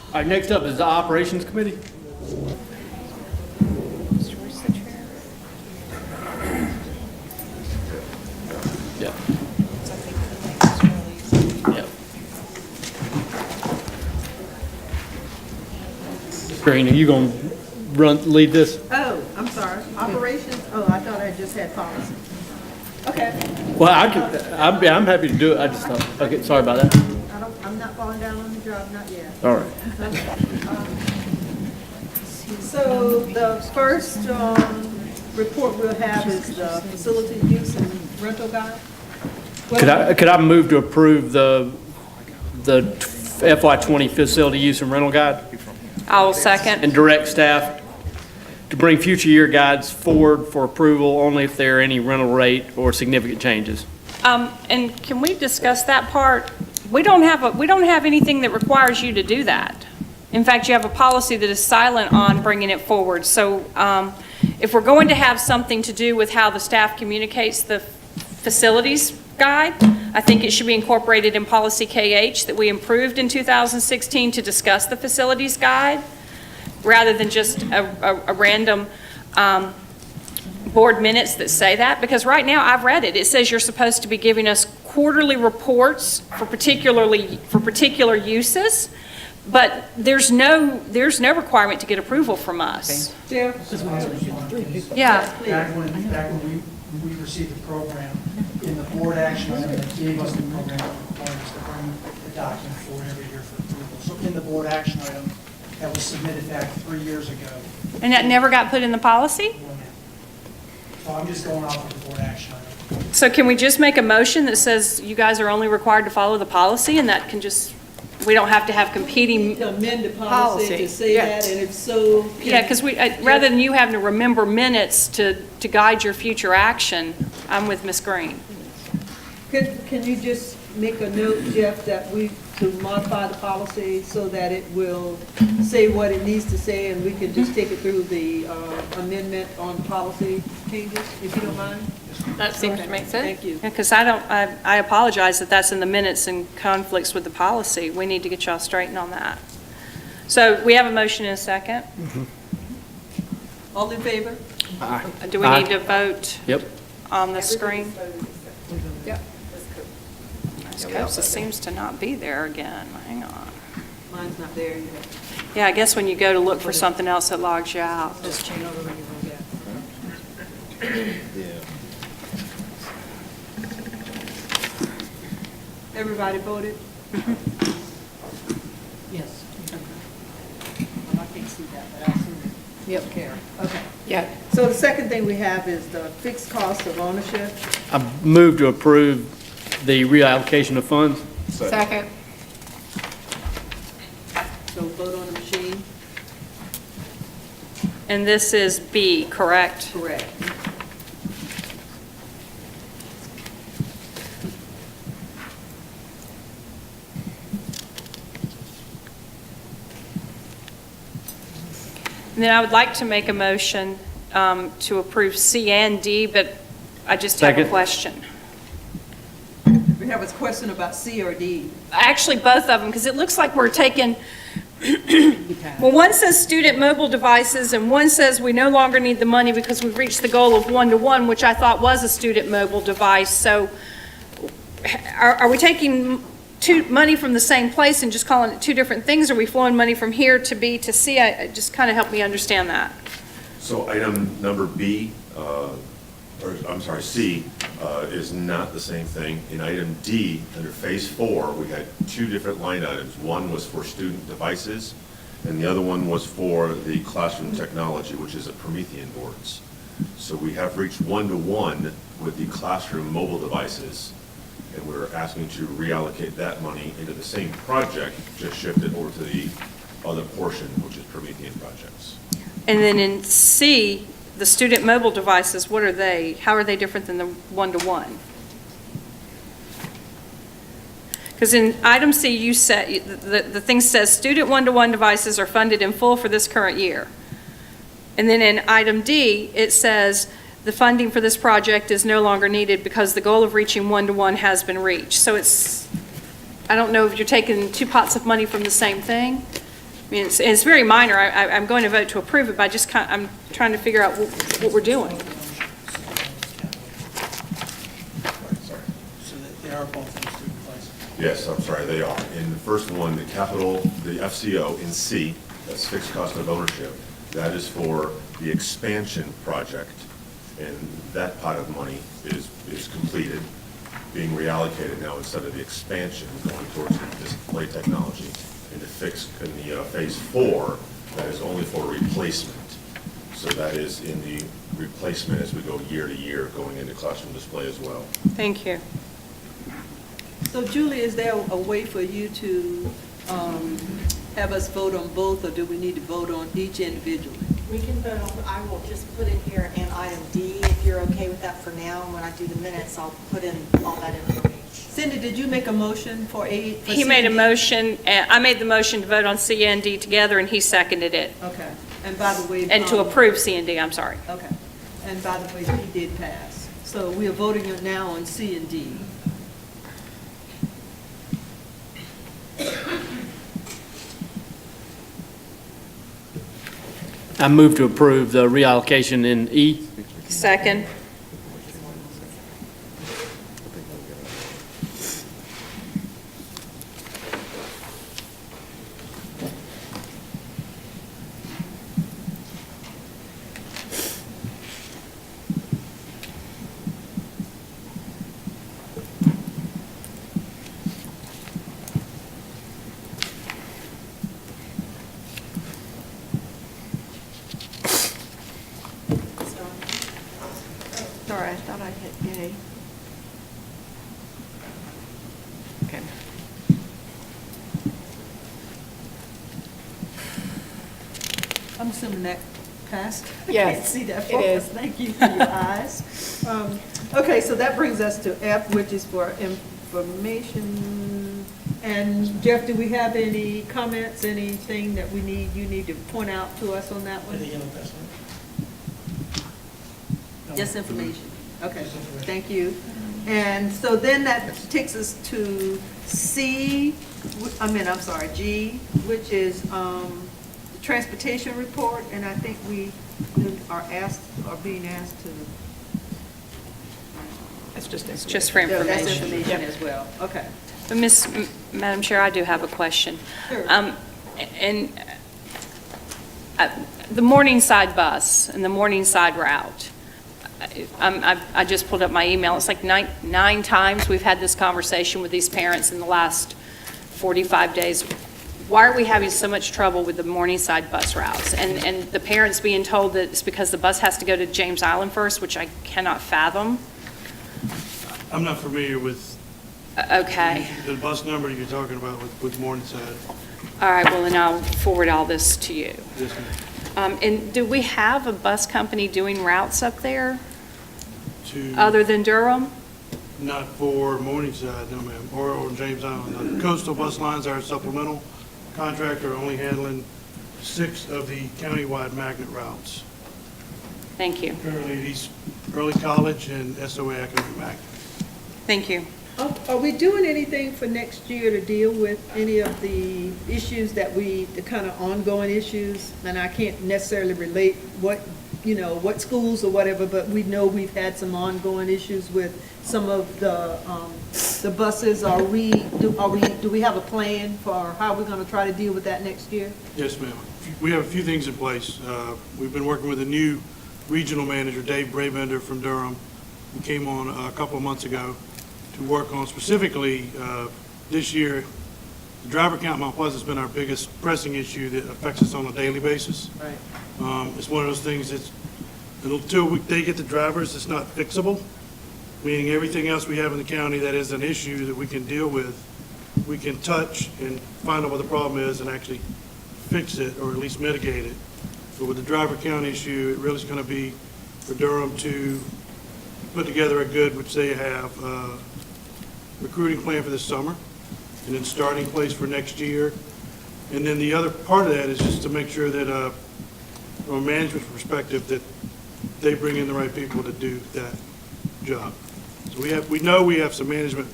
All right, next up is the Operations Committee. Yeah. Yeah. Green, are you going to lead this? Oh, I'm sorry. Operations? Oh, I thought I just had policy. Okay. Well, I'm happy to do it. I just thought, okay, sorry about that. I'm not falling down on the job, not yet. All right. So the first report we'll have is the facility use and rental guide. Could I move to approve the FY20 facility use and rental guide I will second. and direct staff to bring future year guides forward for approval only if there are any rental rate or significant changes? And can we discuss that part? We don't have anything that requires you to do that. In fact, you have a policy that is silent on bringing it forward. So if we're going to have something to do with how the staff communicates the facilities guide, I think it should be incorporated in policy KH that we improved in 2016 to discuss the facilities guide, rather than just a random board minutes that say that. Because right now, I've read it. It says you're supposed to be giving us quarterly reports for particular uses, but there's no requirement to get approval from us. Jeff? Yeah. Back when we received the program, in the board action item that gave us the program requirements to bring the document forward every year for approval. So in the board action item that was submitted back 3 years ago. And that never got put in the policy? So I'm just going off of the board action item. So can we just make a motion that says you guys are only required to follow the policy, and that can just, we don't have to have competing, To amend the policy to say that, and if so. yeah, because rather than you having to remember minutes to guide your future action, I'm with Ms. Green. Can you just make a note, Jeff, that to modify the policy so that it will say what it needs to say, and we can just take it through the amendment on policy changes, if you don't mind? That seems to make sense. Thank you. Because I apologize that that's in the minutes and conflicts with the policy. We need to get y'all straightened on that. So we have a motion and a second. All in favor? Do we need to vote Yep. on the screen? Yep. It seems to not be there again. Hang on. Mine's not there yet. Yeah, I guess when you go to look for something else, it logs you out. Just change over when you go back. Everybody voted? Yes. Well, I can't see that, but I assume it. Yep. Karen, okay. Yeah. So the second thing we have is the fixed cost of ownership. I move to approve the reallocation of funds. Second. So vote on the machine. And this is B, correct? Correct. And then I would like to make a motion to approve C and D, but I just have a Second. question. We have a question about C or D. Actually, both of them, because it looks like we're taking, well, one says student mobile devices, and one says we no longer need the money because we've reached the goal of one-to-one, which I thought was a student mobile device. So are we taking money from the same place and just calling it two different things? Are we flowing money from here to B to C? Just kind of help me understand that. So item number B, C, is not the same thing. In item D, under phase 4, we had two different line items. One was for student devices, and the other one was for the classroom technology, which is at Promethean boards. So we have reached one-to-one with the classroom mobile devices, and we're asking to reallocate that money into the same project, just shift it over to the other portion, which is Promethean projects. And then in C, the student mobile devices, what are they? How are they different than the one-to-one? Because in item C, you said, the thing says, student one-to-one devices are funded in full for this current year. And then in item D, it says, the funding for this project is no longer needed because the goal of reaching one-to-one has been reached. So it's, I don't know if you're taking two pots of money from the same thing. mean, it's very minor. I'm going to vote to approve it, but I'm trying to figure out what we're doing. So that they are both in student places. Yes, I'm sorry, they are. In the first one, the capital, the FCO in C, that's fixed cost of ownership, that is for the expansion project. And that pot of money is completed, being reallocated now instead of the expansion going towards the display technology. In the phase 4, that is only for replacement. So that is in the replacement as we go year to year, going into classroom display as well. Thank you. So Julie, is there a way for you to have us vote on both, or do we need to vote on each individually? We can vote on, I will just put in here an item D, if you're okay with that for now. And when I do the minutes, I'll put in all that information. Cindy, did you make a motion for A? for He made a C&D? motion, and I made the motion to vote on C and D together, and he seconded it. Okay, and by the way. And to approve C and D, I'm sorry. Okay, and by the way, he did pass. So we are voting now on C and D. I move to approve the reallocation in E. Second. Sorry, I thought I hit yay. Okay. I'm assuming that passed? I Yes, can't see that it far. is. Thank you for your eyes. Okay, so that brings us to F, which is for information. And Jeff, do we have any comments, anything that you need to point out to us on that The one? yellow vest, right? Just information. Okay, Just information. thank you. And so then that takes us to G, which is the transportation report, and I think we are being asked to. It's just for That's information. information as well, okay. But Madam Chair, I do have a question. Sure. And the Morningside bus and the Morningside route, I just pulled up my email. It's like nine times we've had this conversation with these parents in the last 45 days. Why are we having so much trouble with the Morningside bus routes? And the parents being told that it's because the bus has to go to James Island first, which I cannot fathom. I'm not familiar with Okay. the bus number you're talking about with Morningside. All right, well, then I'll forward all this to you. Yes, ma'am. And do we have a bus company doing routes up there To, other than Durham? not for Morningside, no ma'am, or James Island. The Coastal Bus Lines are a supplemental contractor, only handling 6 of the countywide magnet routes. Thank you. Currently, these Early College and SOA Academic Magnet. Thank you. Are we doing anything for next year to deal with any of the issues the kind of ongoing issues? And I can't necessarily relate what schools or whatever, but we know we've had some ongoing issues with some of the buses. Do we have a plan for how we're going to try to deal with that next year? Yes, ma'am. We have a few things in place. We've been working with a new regional manager, Dave Brabender from Durham, who came on a couple of months ago to work on specifically this year. The driver count in Mount Pleasant's been our biggest pressing issue that affects us on a daily basis. Right. It's one of those things that's, until they get the drivers, it's not fixable, meaning everything else we have in the county that is an issue that we can deal with, we can touch and find out what the problem is and actually fix it or at least mitigate it. But with the driver count issue, it really is going to be for Durham to put together a good, which they have, recruiting plan for this summer, and then starting place for next year. And then the other part of that is just to make sure that, from a management perspective, that they bring in the right people to do that job. So we know we have some management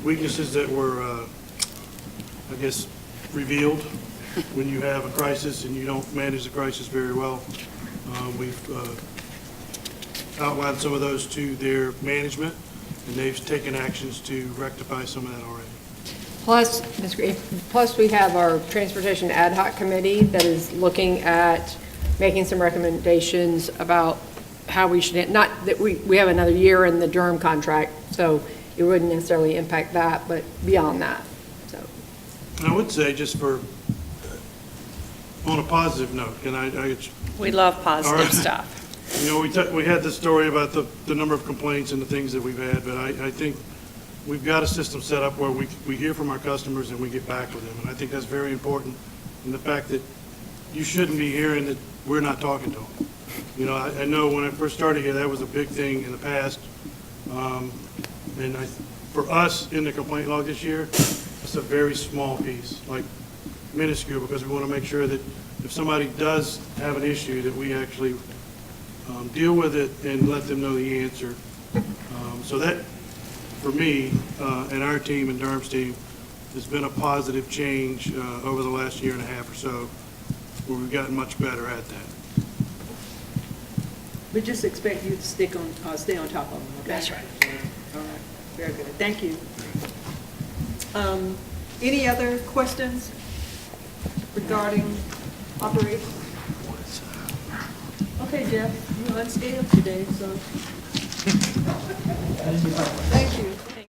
weaknesses that were, revealed when you have a crisis and you don't manage the crisis very well. We've outlined some of those to their management, and they've taken actions to rectify some of that already. Plus, Ms. Green, plus we have our Transportation Ad Hoc Committee that is looking at making some recommendations about how we should, not that we have another year in the Durham contract, so it wouldn't necessarily impact that, but beyond that, so. And I would say, just for, on a positive note, and We love All positive right. stuff. you know, we had this story about the number of complaints and the things that we've had, but I think we've got a system set up where we hear from our customers and we get back with them, and I think that's very important, and the fact that you shouldn't be hearing that we're not talking to them. You know, I know when I first started here, that was a big thing in the past, and for us in the complaint log this year, it's a very small piece, like minuscule, because we want to make sure that if somebody does have an issue, that we actually deal with it and let them know the answer. So that, for me, and our team and Durham's team, has been a positive change over the last year and a half or so, where we've gotten much better at that. We just expect you to stay on top of them, okay? That's right. All right, very good, thank you. Any other questions regarding operations? Okay, Jeff, you're unscathed today, so. Thank you.